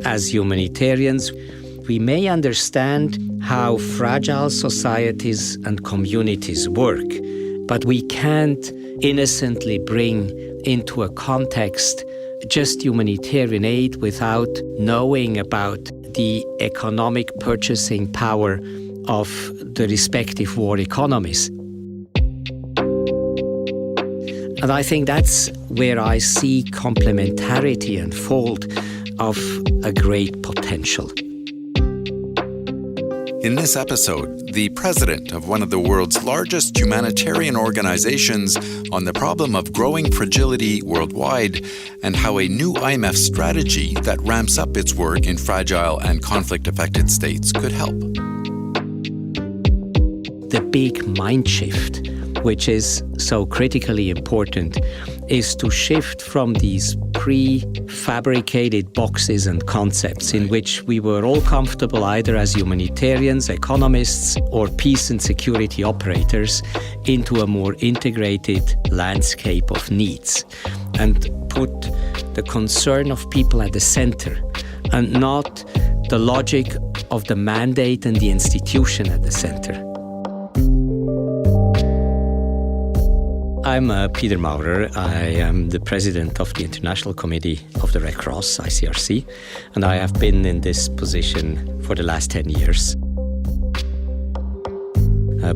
as humanitarians, we may understand how fragile societies and communities work, but we can't innocently bring into a context just humanitarian aid without knowing about the economic purchasing power of the respective war economies. And I think that's where I see complementarity unfold of a great potential. In this episode, the president of one of the world's largest humanitarian organizations on the problem of growing fragility worldwide and how a new IMF strategy that ramps up its work in fragile and conflict-affected states could help. The big mind shift, which is so critically important, is to shift from these prefabricated boxes and concepts in which we were all comfortable either as humanitarians, economists, or peace and security operators into a more integrated landscape of needs and put the concern of people at the center and not the logic of the mandate and the institution at the center. I'm Peter Maurer. I am the president of the International Committee of the Red Cross, ICRC, and I have been in this position for the last 10 years.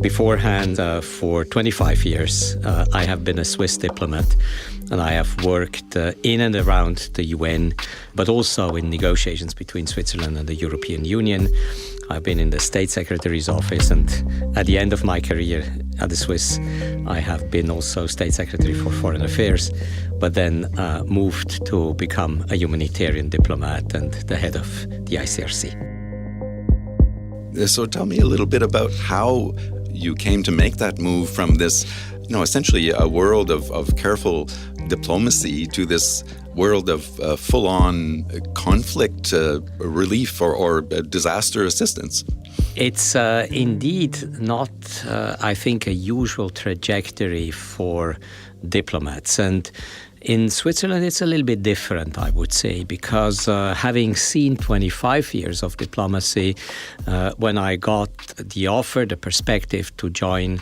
Beforehand, for 25 years, I have been a Swiss diplomat, and I have worked in and around the UN, but also in negotiations between Switzerland and the European Union. I've been in the State Secretary's office, and at the end of my career at the Swiss, I have been also State Secretary for Foreign Affairs, but then moved to become a humanitarian diplomat and the head of the ICRC. So tell me a little bit about how you came to make that move from this, essentially a world of careful diplomacy to this world of full-on conflict relief or disaster assistance. It's indeed not, I think, a usual trajectory for diplomats. And in Switzerland, it's a little bit different, I would say, because having seen 25 years of diplomacy, when I got the offer, the perspective to join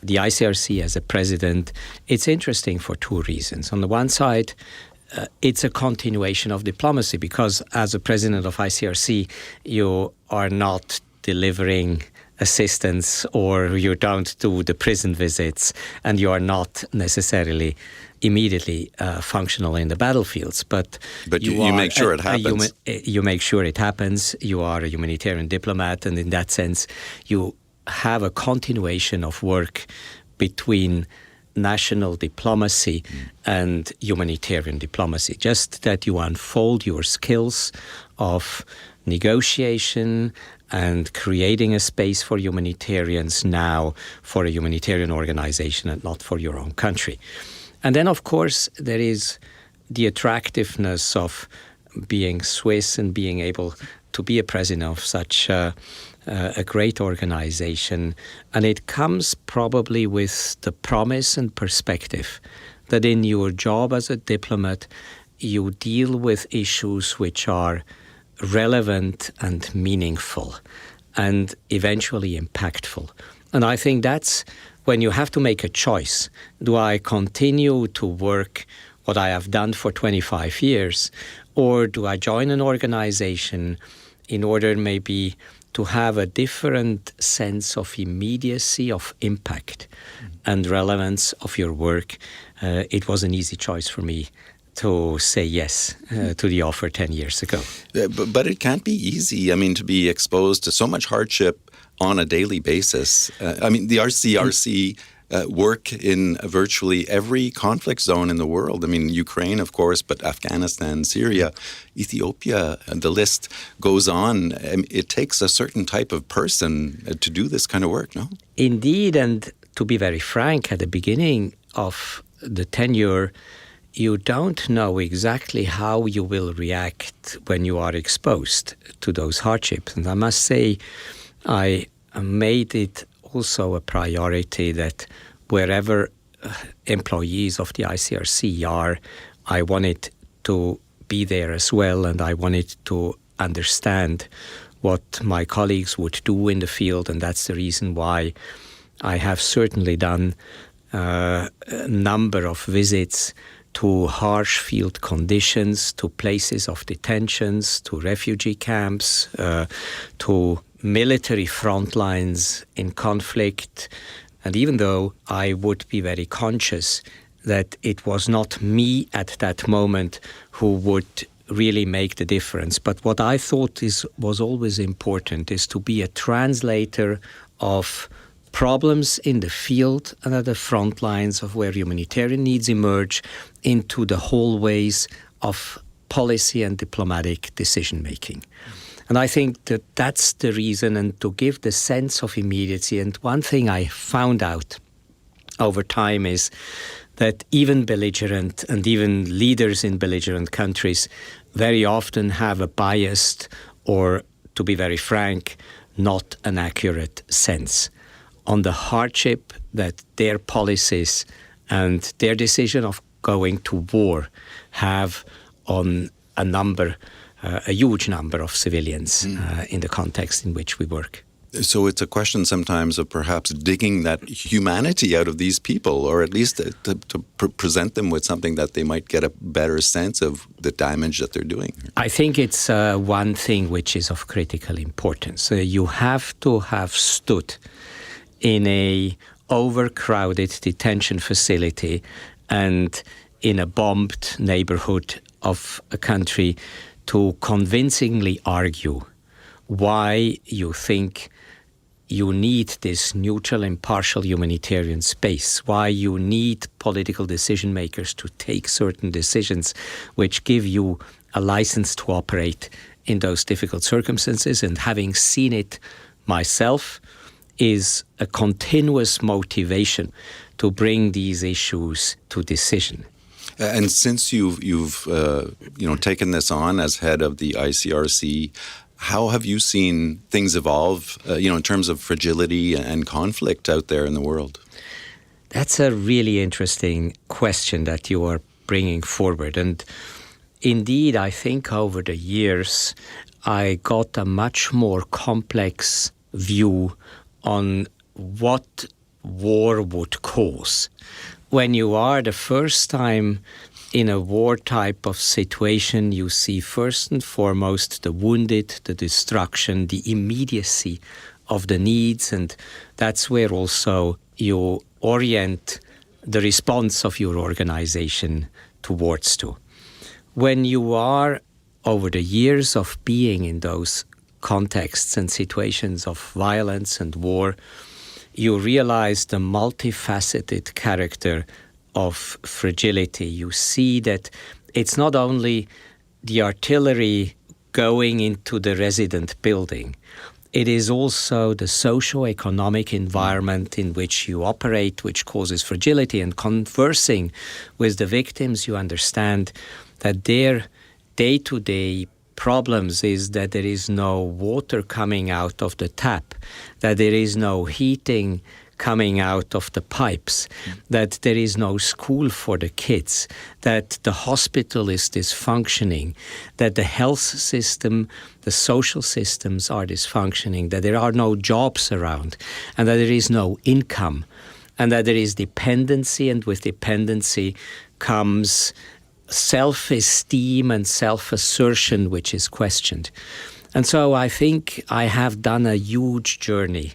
the ICRC as a president, it's interesting for two reasons. On the one side, it's a continuation of diplomacy because as a president of ICRC, you are not delivering assistance or you don't do the prison visits and you are not necessarily immediately functional in the battlefields. But you make sure it happens. You make sure it happens. You are a humanitarian diplomat, and in that sense, you have a continuation of work between national diplomacy and humanitarian diplomacy, just that you unfold your skills of negotiation and creating a space for humanitarians now for a humanitarian organization and not for your own country. And then, of course, there is the attractiveness of being Swiss and being able to be a president of such a great organization. And it comes probably with the promise and perspective that in your job as a diplomat, you deal with issues which are relevant and meaningful and eventually impactful. And I think that's when you have to make a choice. Do I continue to work what I have done for 25 years, or do I join an organization in order maybe to have a different sense of immediacy of impact and relevance of your work? It was an easy choice for me to say yes to the offer 10 years ago. But it can't be easy, to be exposed to so much hardship on a daily basis. The ICRC work in virtually every conflict zone in the world. Ukraine, of course, but Afghanistan, Syria, Ethiopia, and the list goes on. It takes a certain type of person to do this kind of work, no? Indeed, and to be very frank, at the beginning of the tenure, you don't know exactly how you will react when you are exposed to those hardships. And I must say, I made it also a priority that wherever employees of the ICRC are, I wanted to be there as well, and I wanted to understand what my colleagues would do in the field, and that's the reason why I have certainly done a number of visits to harsh field conditions, to places of detentions, to refugee camps, to military front lines in conflict. And even though I would be very conscious that it was not me at that moment who would really make the difference, but what I thought was always important is to be a translator of problems in the field and at the front lines of where humanitarian needs emerge into the hallways of policy and diplomatic decision-making. And I think that that's the reason, and to give the sense of immediacy. And one thing I found out over time is that even belligerent and even leaders in belligerent countries very often have a biased or, to be very frank, not an accurate sense on the hardship that their policies and their decision of going to war have on a huge number of civilians in the context in which we work. So it's a question sometimes of perhaps digging that humanity out of these people, or at least to present them with something that they might get a better sense of the damage that they're doing. I think it's one thing which is of critical importance. You have to have stood in a overcrowded detention facility and in a bombed neighborhood of a country to convincingly argue why you think you need this neutral, impartial humanitarian space, why you need political decision makers to take certain decisions which give you a license to operate in those difficult circumstances. And having seen it myself is a continuous motivation to bring these issues to decision. And since you've taken this on as head of the ICRC, how have you seen things evolve, in terms of fragility and conflict out there in the world? That's a really interesting question that you are bringing forward. And indeed, I think over the years, I got a much more complex view on what war would cause. When you are the first time in a war type of situation, you see first and foremost the wounded, the destruction, the immediacy of the needs, and that's where also you orient the response of your organization towards to. When you are, over the years of being in those contexts and situations of violence and war, you realize the multifaceted character of fragility. You see that it's not only the artillery going into the resident building, it is also the socio-economic environment in which you operate, which causes fragility. And conversing with the victims, you understand that their day-to-day problems is that there is no water coming out of the tap, that there is no heating coming out of the pipes, that there is no school for the kids, that the hospital is dysfunctioning, that the health system, the social systems are dysfunctioning, that there are no jobs around, and that there is no income, and that there is dependency, and with dependency comes self-esteem and self-assertion, which is questioned. And so I think I have done a huge journey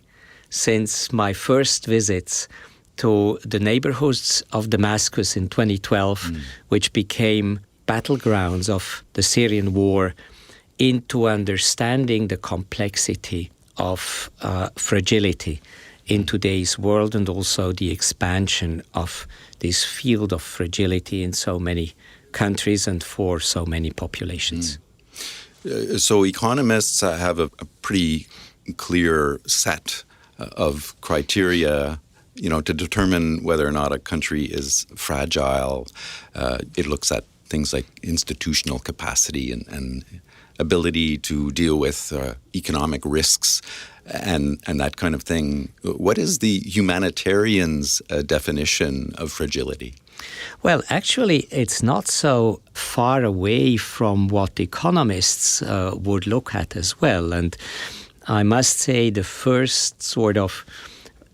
since my first visits to the neighborhoods of Damascus in 2012, which became battlegrounds of the Syrian war, into understanding the complexity of fragility in today's world, and also the expansion of this field of fragility in so many countries and for so many populations. So economists have a pretty clear set of criteria, to determine whether or not a country is fragile. It looks at things like institutional capacity and ability to deal with economic risks and that kind of thing. What is the humanitarian's definition of fragility? Well, actually, it's not so far away from what economists would look at as well. And I must say the first sort of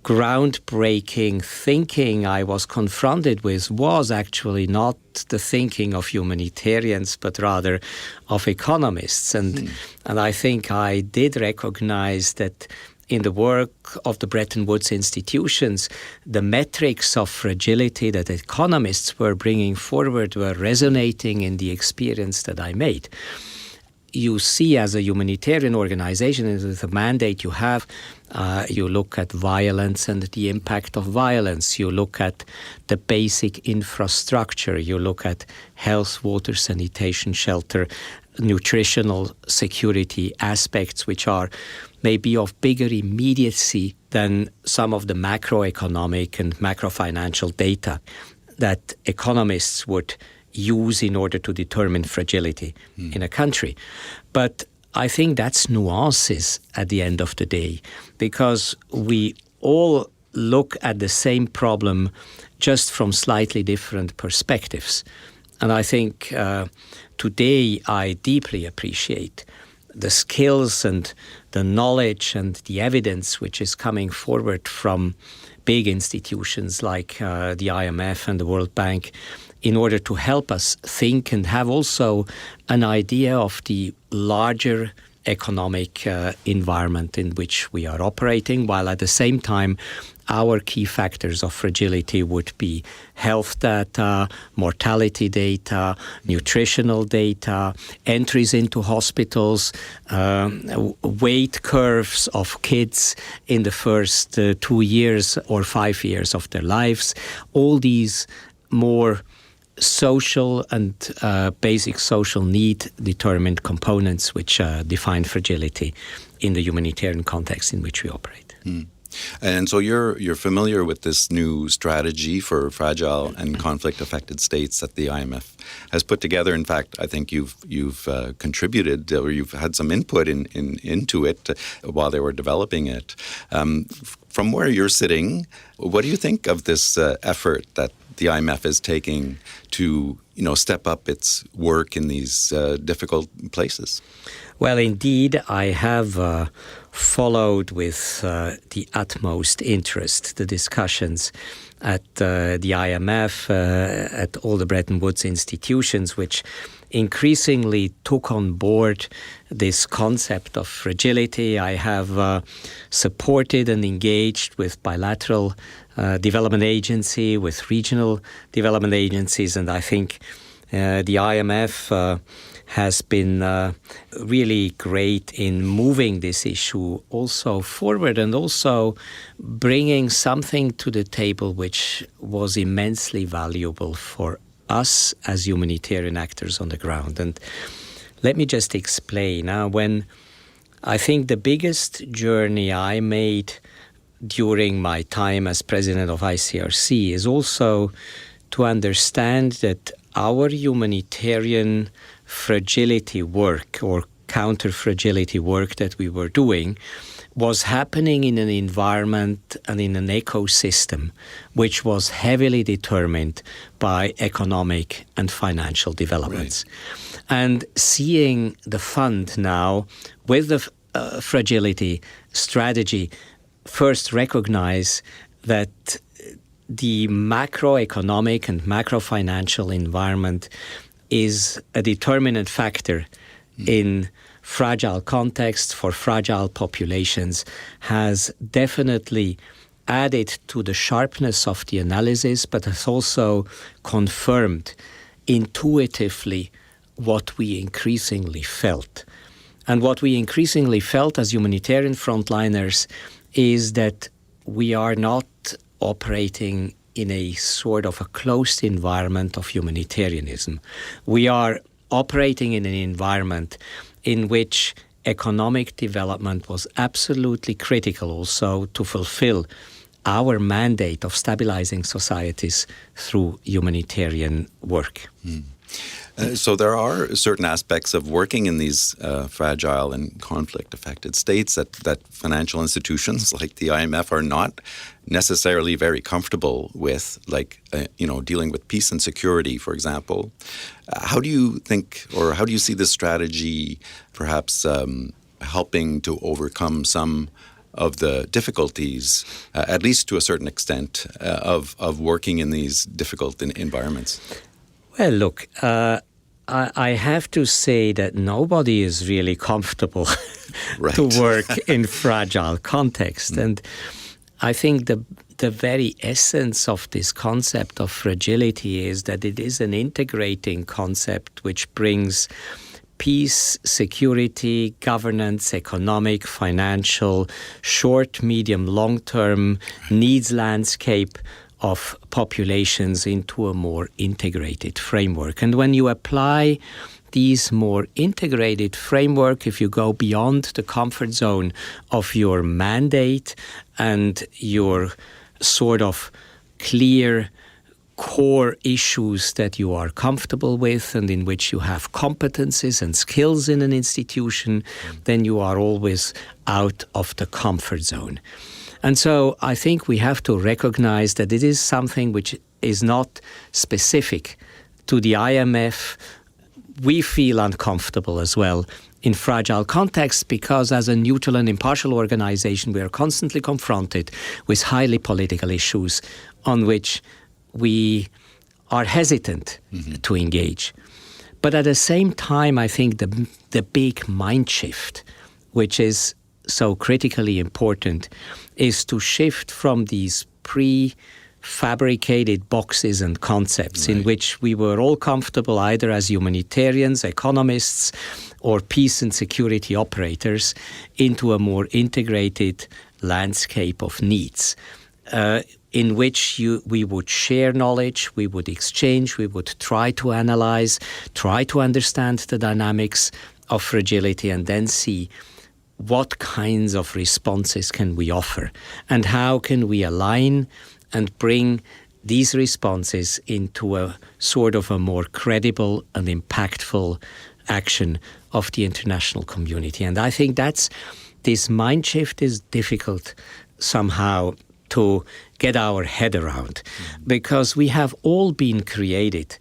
groundbreaking thinking I was confronted with was actually not the thinking of humanitarians, but rather of economists. And I think I did recognize that in the work of the Bretton Woods institutions, the metrics of fragility that economists were bringing forward were resonating in the experience that I made. You see, as a humanitarian organization, with the mandate you have, you look at violence and the impact of violence. You look at the basic infrastructure. You look at health, water, sanitation, shelter, nutritional security aspects, which are maybe of bigger immediacy than some of the macroeconomic and macrofinancial data that economists would use in order to determine fragility in a country. But I think that's nuances at the end of the day, because we all look at the same problem just from slightly different perspectives. And I think today I deeply appreciate the skills and the knowledge and the evidence which is coming forward from big institutions like the IMF and the World Bank in order to help us think and have also an idea of the larger economic environment in which we are operating, while at the same time our key factors of fragility would be health data, mortality data, nutritional data, entries into hospitals, weight curves of kids in the first 2 years or 5 years of their lives. All these more social and basic social need determined components which define fragility in the humanitarian context in which we operate. And so you're familiar with this new strategy for fragile and conflict-affected states that the IMF has put together. In fact, I think you've contributed or you've had some input into it while they were developing it. From where you're sitting, what do you think of this effort that the IMF is taking to, step up its work in these difficult places? Well, indeed, I have followed with the utmost interest the discussions at the IMF, at all the Bretton Woods institutions, which increasingly took on board this concept of fragility. I have supported and engaged with bilateral development agency, with regional development agencies, and I think the IMF has been really great in moving this issue also forward and also bringing something to the table which was immensely valuable for us as humanitarian actors on the ground. And let me just explain. When I think the biggest journey I made during my time as president of ICRC is also to understand that our humanitarian fragility work or counter-fragility work that we were doing was happening in an environment and in an ecosystem which was heavily determined by economic and financial developments. Right. And seeing the fund now with the fragility strategy first recognize that the macroeconomic and macrofinancial environment is a determinant factor in fragile contexts for fragile populations has definitely added to the sharpness of the analysis, but has also confirmed intuitively what we increasingly felt. And what we increasingly felt as humanitarian frontliners is that we are not operating in a sort of a closed environment of humanitarianism. We are operating in an environment in which economic development was absolutely critical also to fulfill our mandate of stabilizing societies through humanitarian work. So there are certain aspects of working in these fragile and conflict-affected states that financial institutions like the IMF are not necessarily very comfortable with, like dealing with peace and security, for example. How do you think, or how do you see this strategy perhaps helping to overcome some of the difficulties, at least to a certain extent, of working in these difficult environments? Well, look, I have to say that nobody is really comfortable right. to work in fragile context. And I think the very essence of this concept of fragility is that it is an integrating concept which brings peace, security, governance, economic, financial, short, medium, long-term needs landscape of populations into a more integrated framework. And when you apply these more integrated framework, if you go beyond the comfort zone of your mandate and your sort of clear core issues that you are comfortable with and in which you have competencies and skills in an institution, then you are always out of the comfort zone. And so I think we have to recognize that it is something which is not specific to the IMF. We feel uncomfortable as well in fragile contexts because as a neutral and impartial organization, we are constantly confronted with highly political issues on which we are hesitant to engage. But at the same time, I think the big mind shift, which is so critically important, is to shift from these prefabricated boxes and concepts in which we were all comfortable either as humanitarians, economists, or peace and security operators into a more integrated landscape of needs. In which we would share knowledge, we would exchange, we would try to analyze, try to understand the dynamics of fragility and then see what kinds of responses can we offer and how can we align and bring these responses into a sort of a more credible and impactful action of the international community. And I think this mind shift is difficult somehow to get our head around because we have all been created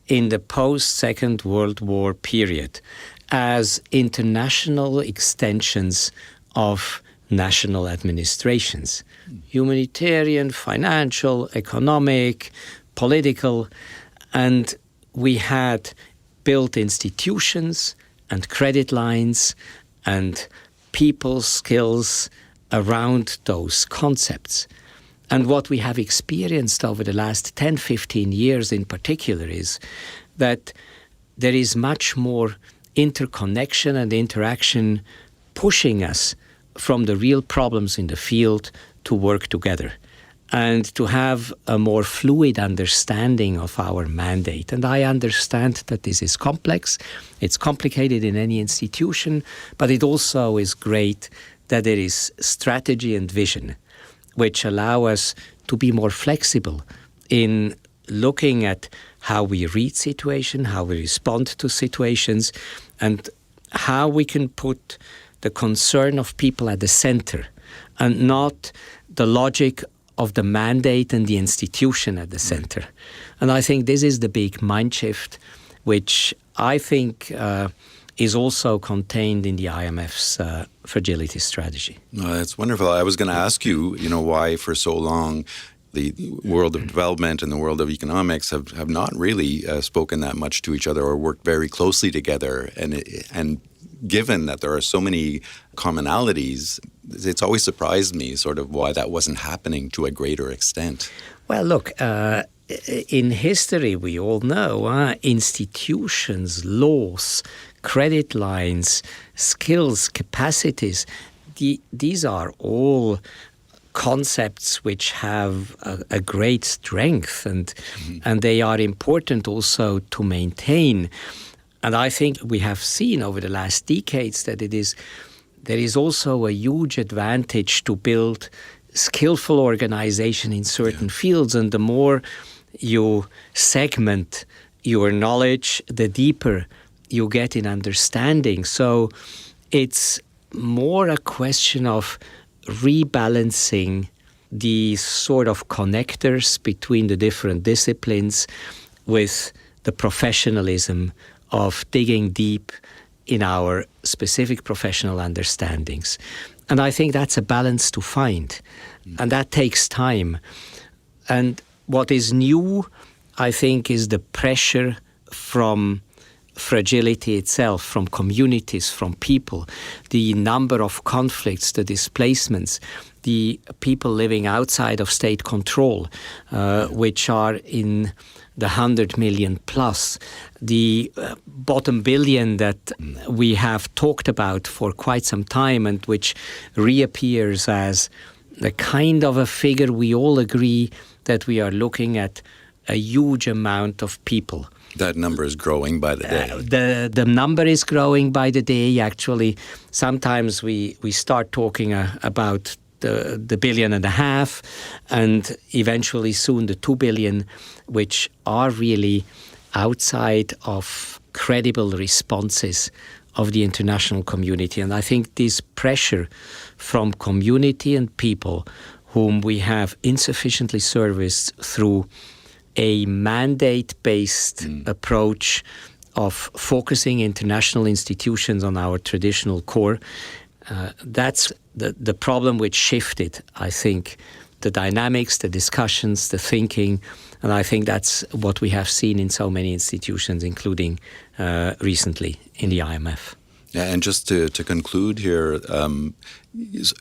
in the post-Second World War period as international extensions of national administrations, humanitarian, financial, economic, political, and we had built institutions and credit lines and people skills around those concepts. And what we have experienced over the last 10, 15 years in particular is that there is much more interconnection and interaction pushing us from the real problems in the field to work together and to have a more fluid understanding of our mandate. And I understand that this is complex, it's complicated in any institution, but it also is great that there is strategy and vision which allow us to be more flexible in looking at how we read situations, how we respond to situations, and how we can put the concern of people at the center and not the logic of the mandate and the institution at the center. And I think this is the big mind shift, which I think is also contained in the IMF's fragility strategy. That's wonderful. I was going to ask you, why for so long the world of development and the world of economics have not really spoken that much to each other or worked very closely together. And given that there are so many commonalities, it's always surprised me sort of why that wasn't happening to a greater extent. Well, look, in history, we all know institutions, laws, credit lines, skills, capacities, these are all concepts which have a great strength and they are important also to maintain. And I think we have seen over the last decades that there is also a huge advantage to build skillful organization in certain fields. And the more you segment your knowledge, the deeper you get in understanding. So it's more a question of rebalancing the sort of connectors between the different disciplines with the professionalism of digging deep in our specific professional understandings. And I think that's a balance to find. And that takes time. And what is new, I think, is the pressure from fragility itself, from communities, from people, the number of conflicts, the displacements, the people living outside of state control, which are in the 100 million plus, the bottom billion that we have talked about for quite some time and which reappears as the kind of a figure we all agree that we are looking at a huge amount of people. That number is growing by the day. The number is growing by the day, actually. Sometimes we start talking about the 1.5 billion and eventually soon the 2 billion, which are really outside of credible responses of the international community. And I think this pressure from community and people whom we have insufficiently serviced through a mandate-based approach of focusing international institutions on our traditional core, that's the problem which shifted, I think, the dynamics, the discussions, the thinking, and I think that's what we have seen in so many institutions, including recently in the IMF. Yeah, and just to conclude here,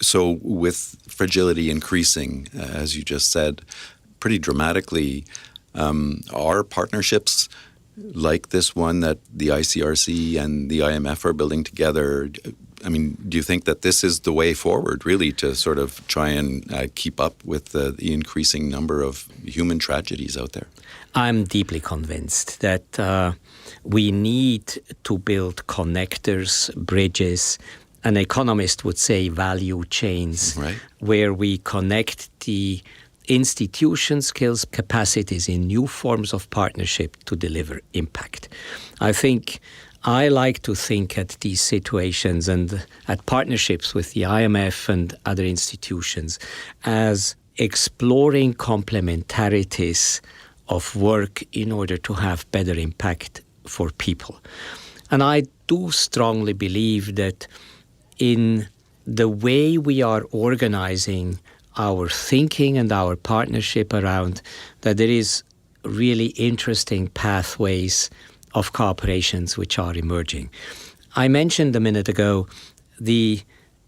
so with fragility increasing, as you just said, pretty dramatically, are partnerships like this one that the ICRC and the IMF are building together, I mean, do you think that this is the way forward, really, to sort of try and keep up with the increasing number of human tragedies out there? I'm deeply convinced that we need to build connectors, bridges, an economist would say value chains, right, where we connect the institution skills, capacities in new forms of partnership to deliver impact. I like to think at these situations and at partnerships with the IMF and other institutions as exploring complementarities of work in order to have better impact for people. And I do strongly believe that in the way we are organizing our thinking and our partnership around, that there is really interesting pathways of cooperations which are emerging. I mentioned a minute ago the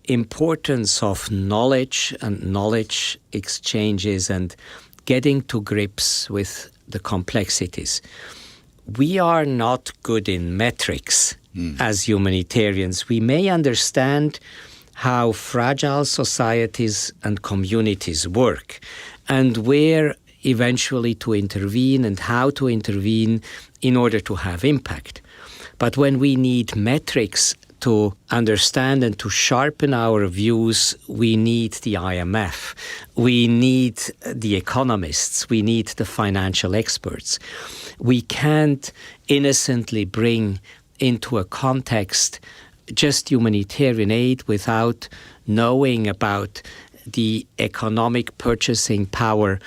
importance of knowledge and knowledge exchanges and getting to grips with the complexities. We are not good in metrics as humanitarians. We may understand how fragile societies and communities work and where eventually to intervene and how to intervene in order to have impact. But when we need metrics to understand and to sharpen our views, we need the IMF, we need the economists, we need the financial experts. We can't innocently bring into a context just humanitarian aid without knowing about the economic purchasing power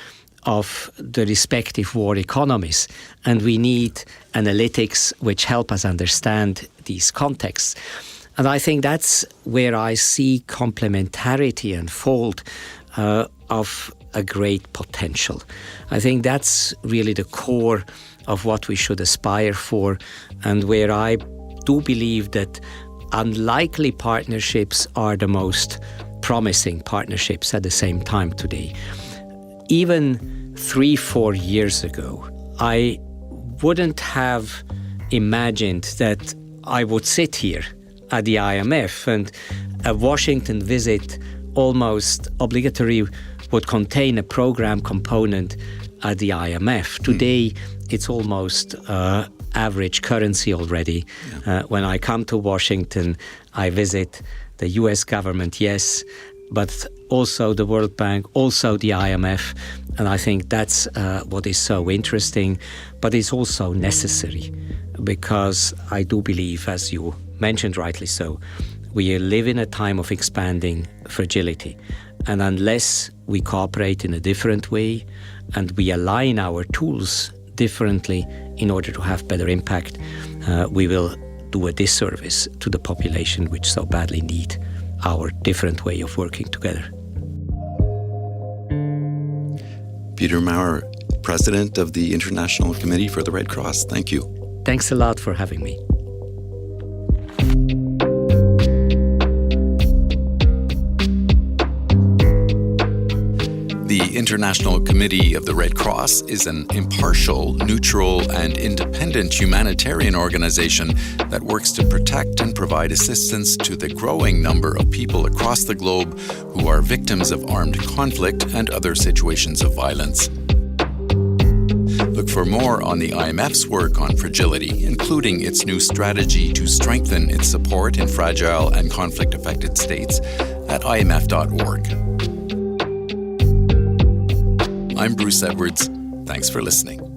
of the respective war economies. And we need analytics which help us understand these contexts. And I think that's where I see complementarity unfold of a great potential. I think that's really the core of what we should aspire for, and where I do believe that unlikely partnerships are the most promising partnerships at the same time today. Even 3-4 years ago, I wouldn't have imagined that I would sit here at the IMF and a Washington visit almost obligatory would contain a program component at the IMF. Today, it's almost average currency already. When I come to Washington, I visit the US government, yes, but also the World Bank, also the IMF. And I think that's what is so interesting, but it's also necessary, because I do believe, as you mentioned rightly so, we live in a time of expanding fragility. And unless we cooperate in a different way and we align our tools differently in order to have better impact, we will do a disservice to the population which so badly need our different way of working together. Peter Maurer, President of the International Committee for the Red Cross, thank you. Thanks a lot for having me. The International Committee of the Red Cross is an impartial, neutral, and independent humanitarian organization that works to protect and provide assistance to the growing number of people across the globe who are victims of armed conflict and other situations of violence. Look for more on the IMF's work on fragility, including its new strategy to strengthen its support in fragile and conflict-affected states at imf.org. I'm Bruce Edwards. Thanks for listening.